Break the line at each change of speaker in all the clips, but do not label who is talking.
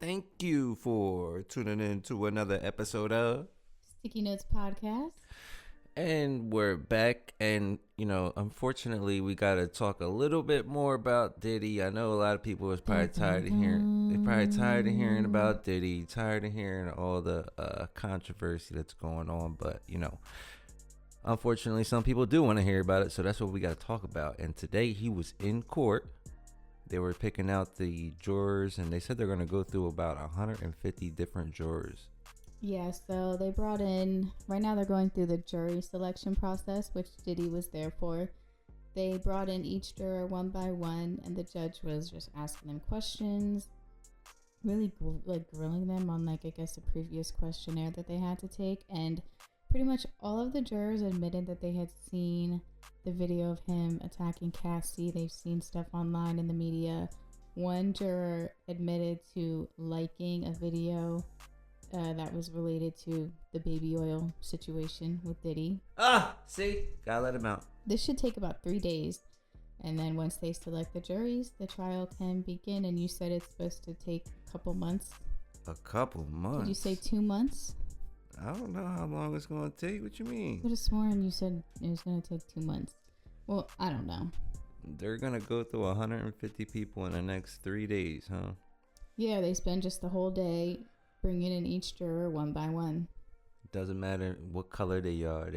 Thank you for tuning in to another episode of
Sticky Notes Podcast.
And we're back. And, unfortunately, we got to talk a little bit more about Diddy. I know a lot of people was probably tired of hearing. They're probably tired of hearing about Diddy, tired of hearing all the controversy that's going on. But, unfortunately, some people do want to hear about it. So that's what we got to talk about. And today he was in court. They were picking out the jurors, and they said they're going to go through about 150 different jurors.
Yeah, so they brought in, right now they're going through the jury selection process, which Diddy was there for. They brought in each juror one by one, and the judge was just asking them questions, really grilling them on, I guess, a previous questionnaire that they had to take. And pretty much all of the jurors admitted that they had seen the video of him attacking Cassie. They've seen stuff online in the media. One juror admitted to liking a video that was related to the baby oil situation with Diddy.
See? Gotta let him out.
This should take about 3 days. And then once they select the juries, the trial can begin. And you said it's supposed to take a couple months.
A couple months?
Did you say 2 months?
I don't know how long it's going to take. What you mean?
I could have sworn you said it was going to take 2 months. Well, I don't know.
They're going to go through 150 people in the next 3 days, huh?
Yeah, they spend just the whole day bringing in each juror one by one.
Doesn't matter what color they are.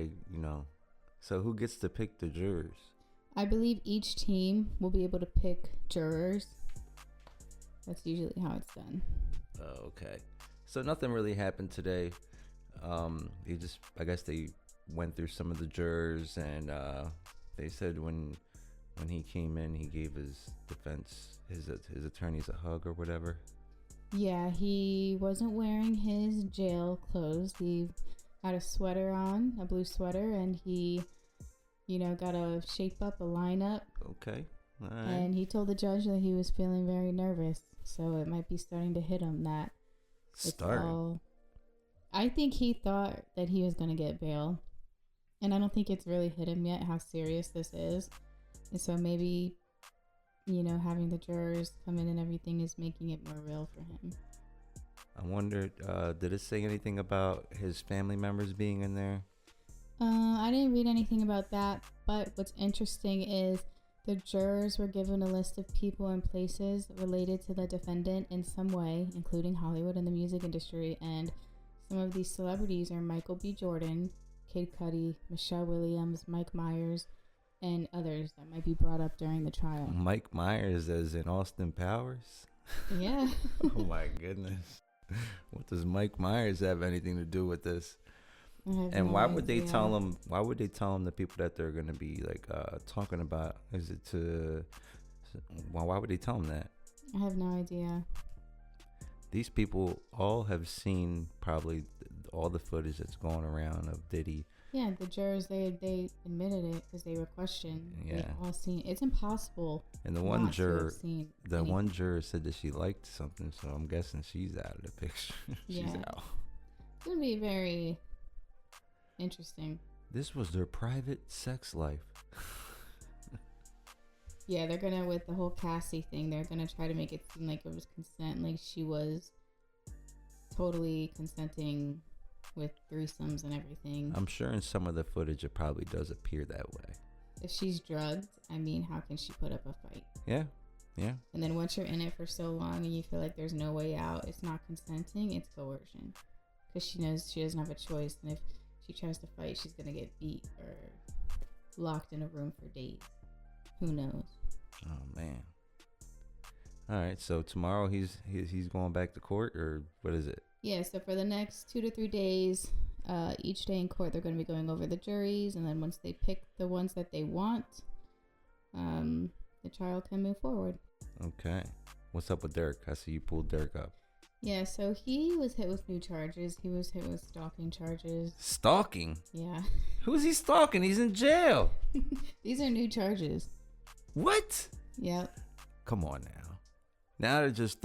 So who gets to pick the jurors?
I believe each team will be able to pick jurors. That's usually how it's done.
Oh, okay. So nothing really happened today. I guess they went through some of the jurors, and they said when he came in, he gave his defense, his attorneys a hug or whatever.
Yeah, he wasn't wearing his jail clothes. He had a sweater on, a blue sweater, and he, got to shape up, a lineup.
Okay. All right.
And he told the judge that he was feeling very nervous, so it might be starting to hit him that I think he thought that he was going to get bail, and I don't think it's really hit him yet how serious this is. And so maybe, having the jurors come in and everything is making it more real for him.
I wondered, did it say anything about his family members being in there?
I didn't read anything about that, but what's interesting is the jurors were given a list of people and places related to the defendant in some way, including Hollywood and the music industry, and some of these celebrities are Michael B. Jordan, Kid Cudi, Michelle Williams, Mike Myers, and others that might be brought up during the trial.
Mike Myers as in Austin Powers?
Yeah.
Oh my goodness. What does Mike Myers have anything to do with this? And why would they tell him? Why would they tell him the people that they're going to be talking about? Is it to? Why would they tell him that?
I have no idea.
These people all have seen probably all the footage that's going around of Diddy.
Yeah, the jurors they admitted it because they were questioned.
Yeah,
they all seen. It's impossible.
And one juror said that she liked something, so I'm guessing she's out of the picture. She's out.
It's gonna be very interesting.
This was their private sex life.
Yeah, they're gonna, with the whole Cassie thing, they're gonna try to make it seem like it was consent, like she was totally consenting with threesomes and everything.
I'm sure in some of the footage it probably does appear that way.
If she's drugged, I mean, how can she put up a fight?
Yeah.
And then once you're in it for so long and you feel like there's no way out, it's not consenting, it's coercion. Because she knows she doesn't have a choice, and if she tries to fight, she's gonna get beat or locked in a room for days. Who knows?
Oh man. All right, so tomorrow he's going back to court, or what is it?
Yeah, so for the next 2 to 3 days, each day in court, they're going to be going over the juries, and then once they pick the ones that they want, the trial can move forward.
Okay. What's up with Durk? I see you pulled Durk up.
Yeah, so he was hit with new charges. He was hit with stalking charges.
Stalking?
Yeah.
Who's he stalking? He's in jail.
These are new charges.
What?
Yep.
Come on now. Now they're just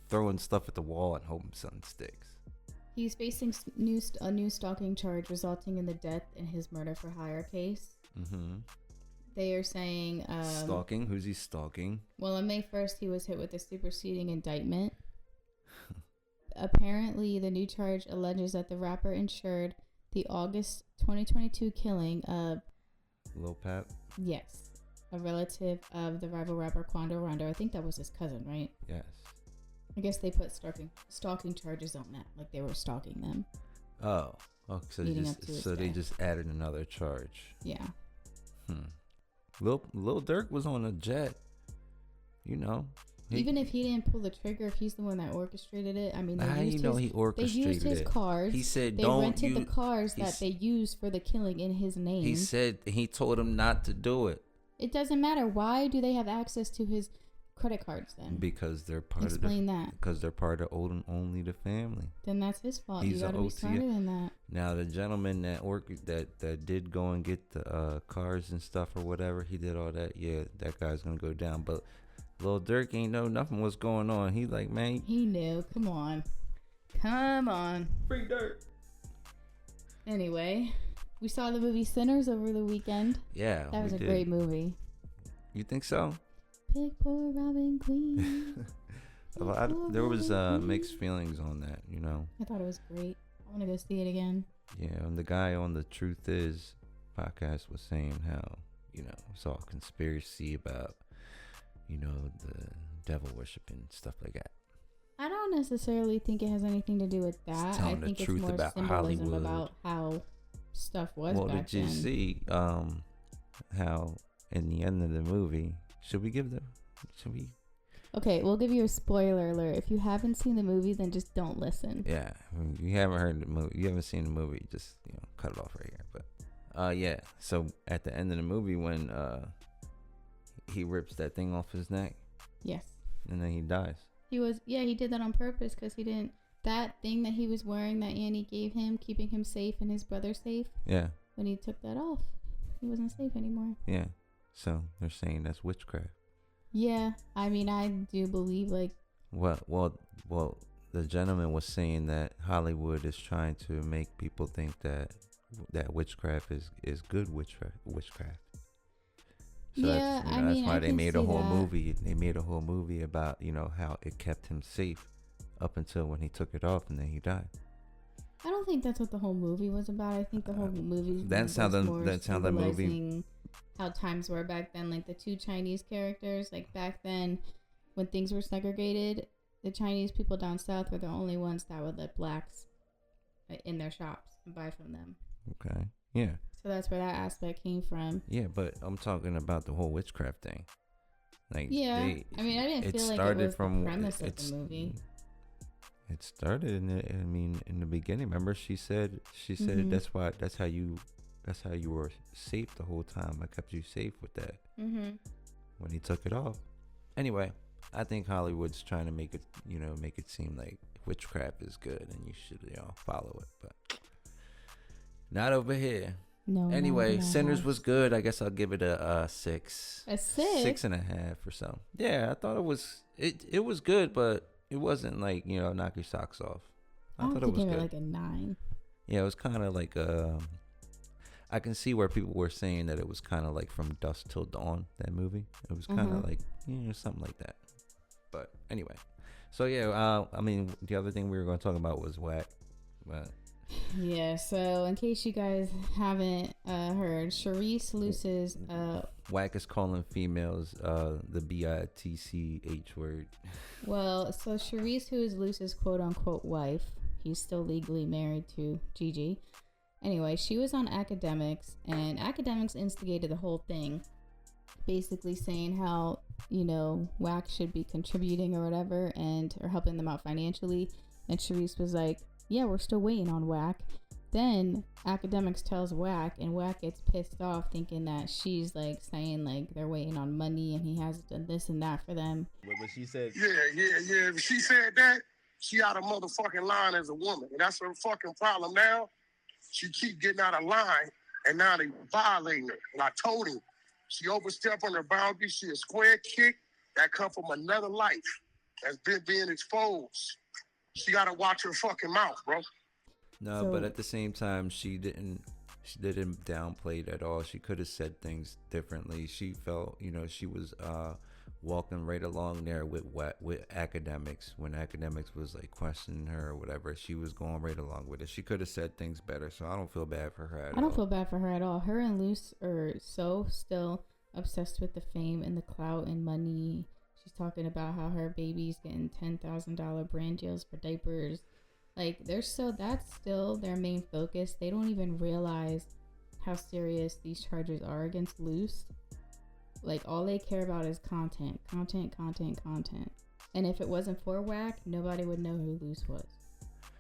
throwing stuff at the wall and hoping something sticks.
He's facing a new stalking charge resulting in the death in his murder for hire case.
Mm-hmm.
They are saying...
stalking? Who's he stalking?
Well, on May 1st, he was hit with a superseding indictment. apparently the new charge alleges that the rapper ensured the August 2022 killing of
Lil Pap.
Yes, a relative of the rival rapper Quando Rondo. I think that was his cousin, right?
Yes.
I guess they put stalking charges on that, like they were stalking them.
Oh, so they just added another charge.
Yeah.
Lil Durk was on a jet. You know.
Even if he didn't pull the trigger, if he's the one that orchestrated it, I mean,
he orchestrated
they used his cars.
He said,
they rented the cars that they used for the killing in his name.
He told him not to do it.
It doesn't matter. Why do they have access to his credit cards then?
Because they're part
Explain that.
Because they're part of only the family.
Then that's his fault. You gotta be smarter than that.
Now the gentleman that did go and get the cars and stuff or whatever, he did all that. Yeah, that guy's gonna go down. But Lil Durk ain't know nothing was going on. He like, man.
He knew. Come on.
Free Durk.
Anyway, we saw the movie Sinners over the weekend.
Yeah,
that was a great movie.
You think so?
Pick poor Robin Queen.
There was mixed feelings on that, you know.
I thought it was great. I want to go see it again.
Yeah, and the guy on the Truth Is podcast was saying how, you know, it's all conspiracy about, you know, the devil worshiping, stuff like that.
I don't necessarily think it has anything to do with that. I think it's more about symbolism Hollywood. About how stuff was back then. Well, did you
see how in the end of the movie, should we?
Okay, we'll give you a spoiler alert. If you haven't seen the movie, then just don't listen.
Yeah, you haven't heard the movie. You haven't seen the movie. Just cut it off right here. But yeah. So at the end of the movie, when he rips that thing off his neck.
Yes.
And then he dies.
He did that on purpose because he didn't. That thing that he was wearing that Annie gave him, keeping him safe and his brother safe.
Yeah.
When he took that off, he wasn't safe anymore.
Yeah. So they're saying that's witchcraft.
Yeah, I mean, I do believe
Well, the gentleman was saying that Hollywood is trying to make people think that witchcraft is good witchcraft. So
yeah,
that's why they made a whole movie. They made a whole movie about how it kept him safe up until when he took it off and then he died.
I don't think that's what the whole movie was about. I think the whole movie
that's how the movie.
How times were back then, like the two Chinese characters, like back then when things were segregated, the Chinese people down south were the only ones that would let blacks in their shops and buy from them.
Okay. Yeah.
So that's where that aspect came from.
Yeah, but I'm talking about the whole witchcraft thing. Like,
yeah, I mean, I didn't feel like it was the premise of the movie.
It started in the beginning. Remember, she said
Mm-hmm.
that's how you were safe the whole time. I kept you safe with that.
Mm-hmm.
When he took it off. Anyway, I think Hollywood's trying to make it seem like witchcraft is good and you should follow it, but not over here.
No.
Anyway, Sinners was good. I guess I'll give it a 6.
A 6?
6.5 or so. Yeah, I thought it was good, but it wasn't like knock your socks off.
I thought it was good. Like a 9.
Yeah, it was kind of like I can see where people were saying that it was kind of like From Dusk Till Dawn, that movie. It was kind of like something like that. But anyway, so yeah, I mean the other thing we were going to talk about was Wack, but.
Yeah, so in case you guys haven't heard, Luce's
Wack is calling females the bitch word.
Well, so Charisse, who is Luce's quote-unquote wife, he's still legally married to Gigi. Anyway, she was on Academics, and Academics instigated the whole thing, basically saying how, Wack should be contributing or whatever, or helping them out financially. And Charisse was like, yeah, we're still waiting on Wack. Then Academics tells Wack, and Wack gets pissed off thinking that she's like saying like they're waiting on money and he hasn't done this and that for them.
But she said,
yeah. If she said that, she out of motherfucking line as a woman. And that's her fucking problem now. She keep getting out of line, and now they violating her. And I told him, she overstepped on her boundaries. She a square kick that come from another life that's been being exposed. She gotta watch her fucking mouth, bro.
No, but at the same time, she didn't downplay it at all. She could have said things differently. She felt, she was walking right along there with academics. When academics was like questioning her or whatever, she was going right along with it. She could have said things better, so I don't feel bad for her at all.
I don't feel bad for her at all. Her and Luce are so still obsessed with the fame and the clout and money. She's talking about how her baby's getting $10,000 brand deals for diapers. Like, that's still their main focus. They don't even realize how serious these charges are against Luce. Like, all they care about is content. And if it wasn't for Wack, nobody would know who Luce was.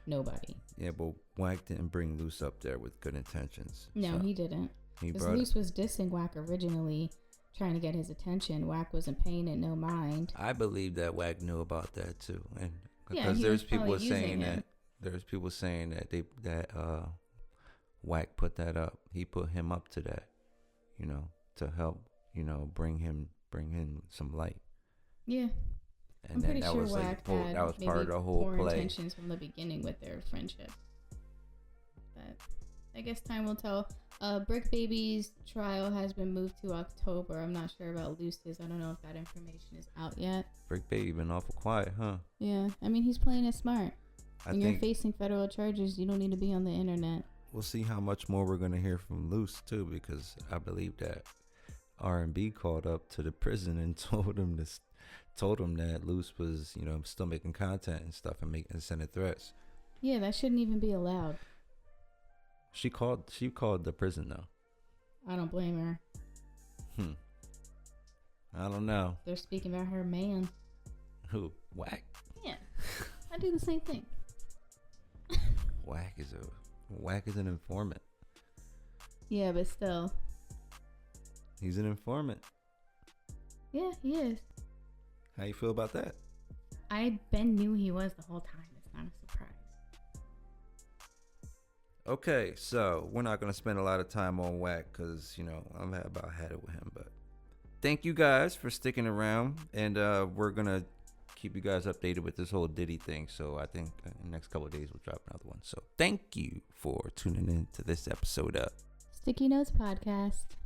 Nobody.
Yeah, but Wack didn't bring Luce up there with good intentions.
No,
so
he didn't. Because Luce was dissing Wack originally, trying to get his attention. Wack wasn't paying it no mind.
I believe that Wack knew about that too, and
Yeah,
because
he
there's
was
people
probably
saying
using him.
that there's people saying that Wack put that up. He put him up to that, to help, bring him some light.
Yeah.
And
I'm
then
pretty
that
sure
was
Wack
like
had
that was
maybe
part of the whole
poor
play.
intentions from the beginning with their friendship. But I guess time will tell. Brick Baby's trial has been moved to October. I'm not sure about Luce's. I don't know if that information is out yet.
Brick Baby been awful quiet, huh?
Yeah, I mean, he's playing it smart. When you're
think
facing federal charges, you don't need to be on the internet.
we'll see how much more we're gonna hear from Luce too, because I believe that R&B called up to the prison and told him that Luce was, still making content and stuff and sending threats.
Yeah, that shouldn't even be allowed.
She called the prison though.
I don't blame her.
I don't know.
They're speaking about her man.
Who? Wack?
Yeah, I do the same thing.
Wack is an informant.
Yeah, but still.
He's an informant.
Yeah, he is.
How you feel about that?
Ben knew he was the whole time. It's not a surprise.
Okay, so we're not going to spend a lot of time on Wack because, I've about had it with him. But thank you guys for sticking around. And we're going to keep you guys updated with this whole Diddy thing. So I think in the next couple of days we'll drop another one. So thank you for tuning in to this episode of
Sticky Notes Podcast.